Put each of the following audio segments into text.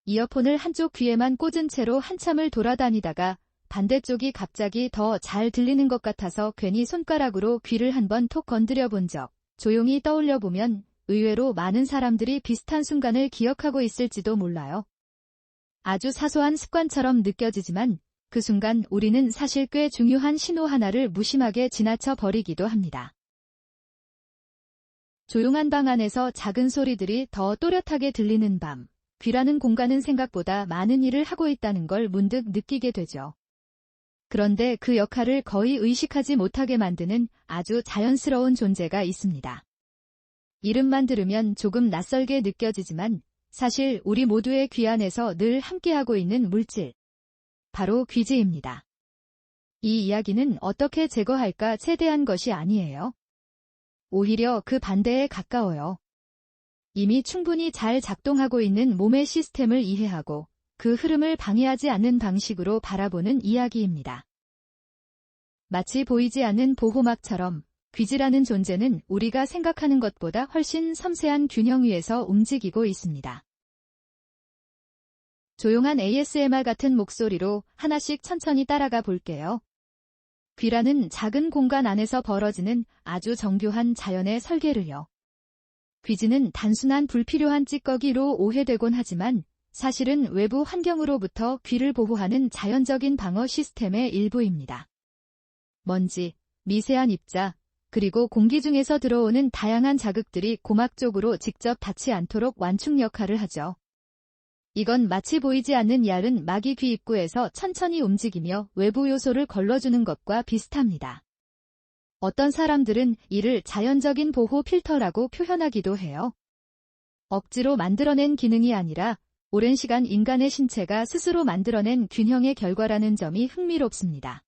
이어폰을 한쪽 귀에만 꽂은 채로 한참을 돌아다니다가 반대쪽이 갑자기 더 잘 들리는 것 같아서 괜히 손가락으로 귀를 한번 톡 건드려 본 적. 조용히 떠올려 보면 의외로 많은 사람들이 비슷한 순간을 기억하고 있을지도 몰라요. 아주 사소한 습관처럼 느껴지지만 그 순간 우리는 사실 꽤 중요한 신호 하나를 무심하게 지나쳐 버리기도 합니다. 조용한 방 안에서 작은 소리들이 더 또렷하게 들리는 밤. 귀라는 공간은 생각보다 많은 일을 하고 있다는 걸 문득 느끼게 되죠. 그런데 그 역할을 거의 의식하지 못하게 만드는 아주 자연스러운 존재가 있습니다. 이름만 들으면 조금 낯설게 느껴지지만 사실 우리 모두의 귀 안에서 늘 함께하고 있는 물질. 바로 귀지입니다. 이 이야기는 어떻게 제거할까에 대한 것이 아니에요. 오히려 그 반대에 가까워요. 이미 충분히 잘 작동하고 있는 몸의 시스템을 이해하고 그 흐름을 방해하지 않는 방식으로 바라보는 이야기입니다. 마치 보이지 않는 보호막처럼 귀지라는 존재는 우리가 생각하는 것보다 훨씬 섬세한 균형 위에서 움직이고 있습니다. 조용한 ASMR 같은 목소리로 하나씩 천천히 따라가 볼게요. 귀라는 작은 공간 안에서 벌어지는 아주 정교한 자연의 설계를요. 귀지는 단순한 불필요한 찌꺼기로 오해되곤 하지만 사실은 외부 환경으로부터 귀를 보호하는 자연적인 방어 시스템의 일부입니다. 먼지, 미세한 입자, 그리고 공기 중에서 들어오는 다양한 자극들이 고막 쪽으로 직접 닿지 않도록 완충 역할을 하죠. 이건 마치 보이지 않는 얇은 막이 귀 입구에서 천천히 움직이며 외부 요소를 걸러주는 것과 비슷합니다. 어떤 사람들은 이를 자연적인 보호 필터라고 표현하기도 해요. 억지로 만들어낸 기능이 아니라 오랜 시간 인간의 신체가 스스로 만들어낸 균형의 결과라는 점이 흥미롭습니다.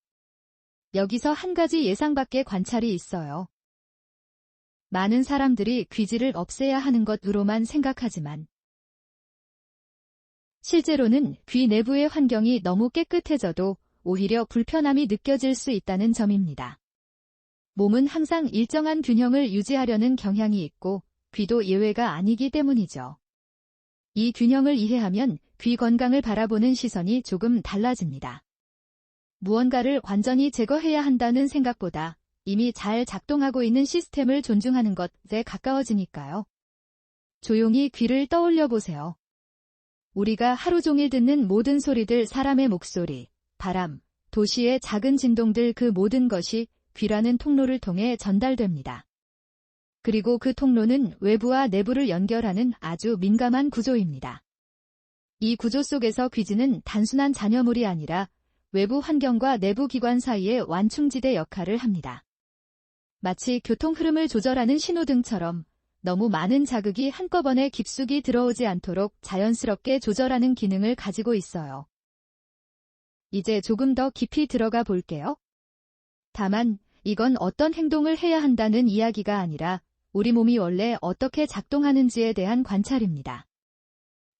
여기서 한 가지 예상 밖의 관찰이 있어요. 많은 사람들이 귀지를 없애야 하는 것으로만 생각하지만 실제로는 귀 내부의 환경이 너무 깨끗해져도 오히려 불편함이 느껴질 수 있다는 점입니다. 몸은 항상 일정한 균형을 유지하려는 경향이 있고 귀도 예외가 아니기 때문이죠. 이 균형을 이해하면 귀 건강을 바라보는 시선이 조금 달라집니다. 무언가를 완전히 제거해야 한다는 생각보다 이미 잘 작동하고 있는 시스템을 존중하는 것에 가까워지니까요. 조용히 귀를 떠올려 보세요. 우리가 하루 종일 듣는 모든 소리들, 사람의 목소리, 바람, 도시의 작은 진동들, 그 모든 것이 귀라는 통로를 통해 전달됩니다. 그리고 그 통로는 외부와 내부를 연결하는 아주 민감한 구조입니다. 이 구조 속에서 귀지는 단순한 잔여물이 아니라 외부 환경과 내부 기관 사이의 완충지대 역할을 합니다. 마치 교통 흐름을 조절하는 신호등처럼 너무 많은 자극이 한꺼번에 깊숙이 들어오지 않도록 자연스럽게 조절하는 기능을 가지고 있어요. 이제 조금 더 깊이 들어가 볼게요. 다만 이건 어떤 행동을 해야 한다는 이야기가 아니라 우리 몸이 원래 어떻게 작동하는지에 대한 관찰입니다.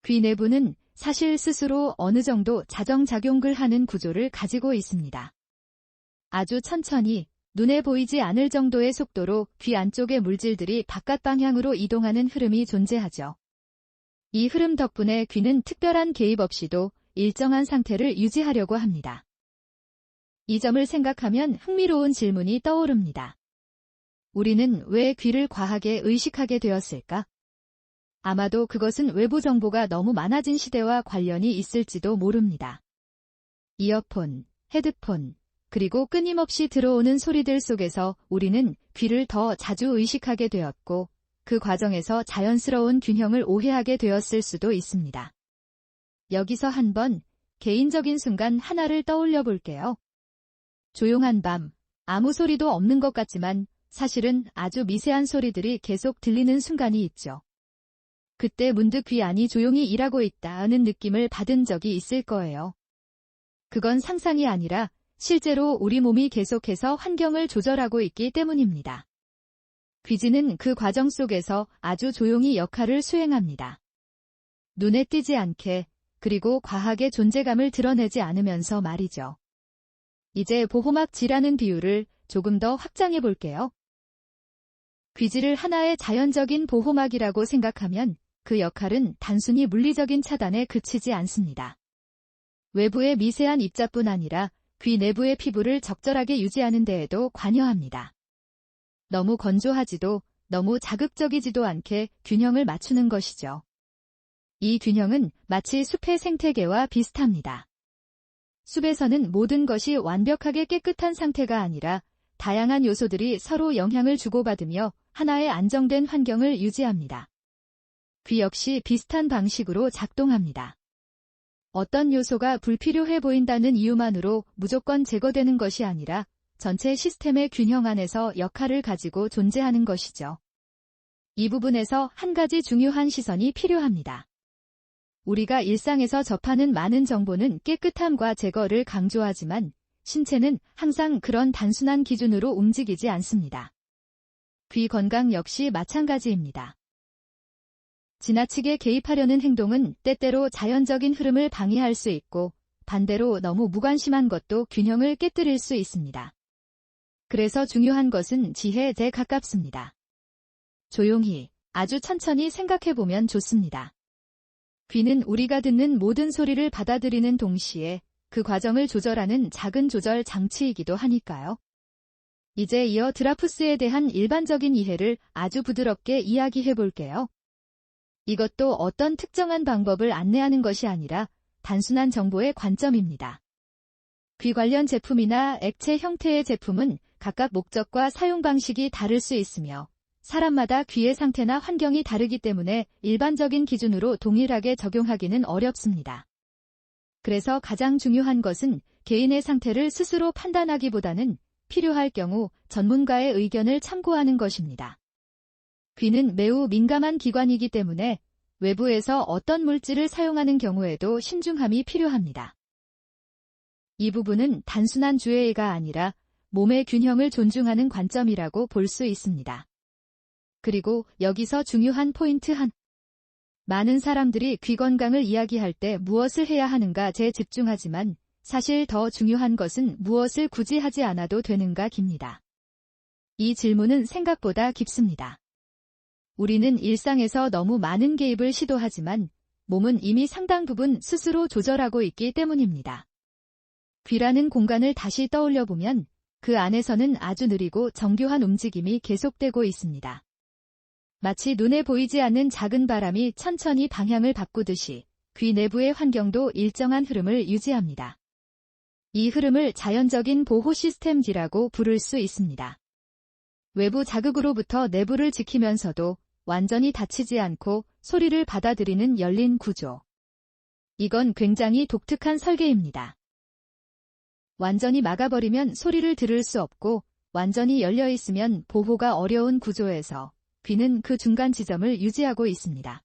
귀 내부는 사실 스스로 어느 정도 자정작용을 하는 구조를 가지고 있습니다. 아주 천천히 눈에 보이지 않을 정도의 속도로 귀 안쪽의 물질들이 바깥 방향으로 이동하는 흐름이 존재하죠. 이 흐름 덕분에 귀는 특별한 개입 없이도 일정한 상태를 유지하려고 합니다. 이 점을 생각하면 흥미로운 질문이 떠오릅니다. 우리는 왜 귀를 과하게 의식하게 되었을까? 아마도 그것은 외부 정보가 너무 많아진 시대와 관련이 있을지도 모릅니다. 이어폰, 헤드폰, 그리고 끊임없이 들어오는 소리들 속에서 우리는 귀를 더 자주 의식하게 되었고 그 과정에서 자연스러운 균형을 오해하게 되었을 수도 있습니다. 여기서 한번 개인적인 순간 하나를 떠올려 볼게요. 조용한 밤, 아무 소리도 없는 것 같지만 사실은 아주 미세한 소리들이 계속 들리는 순간이 있죠. 그때 문득 귀 안이 조용히 일하고 있다는 느낌을 받은 적이 있을 거예요. 그건 상상이 아니라 실제로 우리 몸이 계속해서 환경을 조절하고 있기 때문입니다. 귀지는 그 과정 속에서 아주 조용히 역할을 수행합니다. 눈에 띄지 않게, 그리고 과하게 존재감을 드러내지 않으면서 말이죠. 이제 보호막지라는 비유를 조금 더 확장해 볼게요. 귀지를 하나의 자연적인 보호막이라고 생각하면 그 역할은 단순히 물리적인 차단에 그치지 않습니다. 외부의 미세한 입자뿐 아니라 귀 내부의 피부를 적절하게 유지하는 데에도 관여합니다. 너무 건조하지도 너무 자극적이지도 않게 균형을 맞추는 것이죠. 이 균형은 마치 숲의 생태계와 비슷합니다. 숲에서는 모든 것이 완벽하게 깨끗한 상태가 아니라 다양한 요소들이 서로 영향을 주고받으며 하나의 안정된 환경을 유지합니다. 귀 역시 비슷한 방식으로 작동합니다. 어떤 요소가 불필요해 보인다는 이유만으로 무조건 제거되는 것이 아니라 전체 시스템의 균형 안에서 역할을 가지고 존재하는 것이죠. 이 부분에서 한 가지 중요한 시선이 필요합니다. 우리가 일상에서 접하는 많은 정보는 깨끗함과 제거를 강조하지만 신체는 항상 그런 단순한 기준으로 움직이지 않습니다. 귀 건강 역시 마찬가지입니다. 지나치게 개입하려는 행동은 때때로 자연적인 흐름을 방해할 수 있고 반대로 너무 무관심한 것도 균형을 깨뜨릴 수 있습니다. 그래서 중요한 것은 지혜에 가깝습니다. 조용히, 아주 천천히 생각해보면 좋습니다. 귀는 우리가 듣는 모든 소리를 받아들이는 동시에 그 과정을 조절하는 작은 조절 장치이기도 하니까요. 이제 이어 드라푸스에 대한 일반적인 이해를 아주 부드럽게 이야기해볼게요. 이것도 어떤 특정한 방법을 안내하는 것이 아니라 단순한 정보의 관점입니다. 귀 관련 제품이나 액체 형태의 제품은 각각 목적과 사용 방식이 다를 수 있으며 사람마다 귀의 상태나 환경이 다르기 때문에 일반적인 기준으로 동일하게 적용하기는 어렵습니다. 그래서 가장 중요한 것은 개인의 상태를 스스로 판단하기보다는 필요할 경우 전문가의 의견을 참고하는 것입니다. 귀는 매우 민감한 기관이기 때문에 외부에서 어떤 물질을 사용하는 경우에도 신중함이 필요합니다. 이 부분은 단순한 주의가 아니라 몸의 균형을 존중하는 관점이라고 볼 수 있습니다. 그리고 여기서 중요한 포인트 한. 많은 사람들이 귀 건강을 이야기할 때 무엇을 해야 하는가 집중하지만 사실 더 중요한 것은 무엇을 굳이 하지 않아도 되는가 입니다. 이 질문은 생각보다 깊습니다. 우리는 일상에서 너무 많은 개입을 시도하지만 몸은 이미 상당 부분 스스로 조절하고 있기 때문입니다. 귀라는 공간을 다시 떠올려보면 그 안에서는 아주 느리고 정교한 움직임이 계속되고 있습니다. 마치 눈에 보이지 않는 작은 바람이 천천히 방향을 바꾸듯이 귀 내부의 환경도 일정한 흐름을 유지합니다. 이 흐름을 자연적인 보호 시스템이라고 부를 수 있습니다. 외부 자극으로부터 내부를 지키면서도 완전히 닫히지 않고 소리를 받아들이는 열린 구조. 이건 굉장히 독특한 설계입니다. 완전히 막아버리면 소리를 들을 수 없고 완전히 열려 있으면 보호가 어려운 구조에서 귀는 그 중간 지점을 유지하고 있습니다.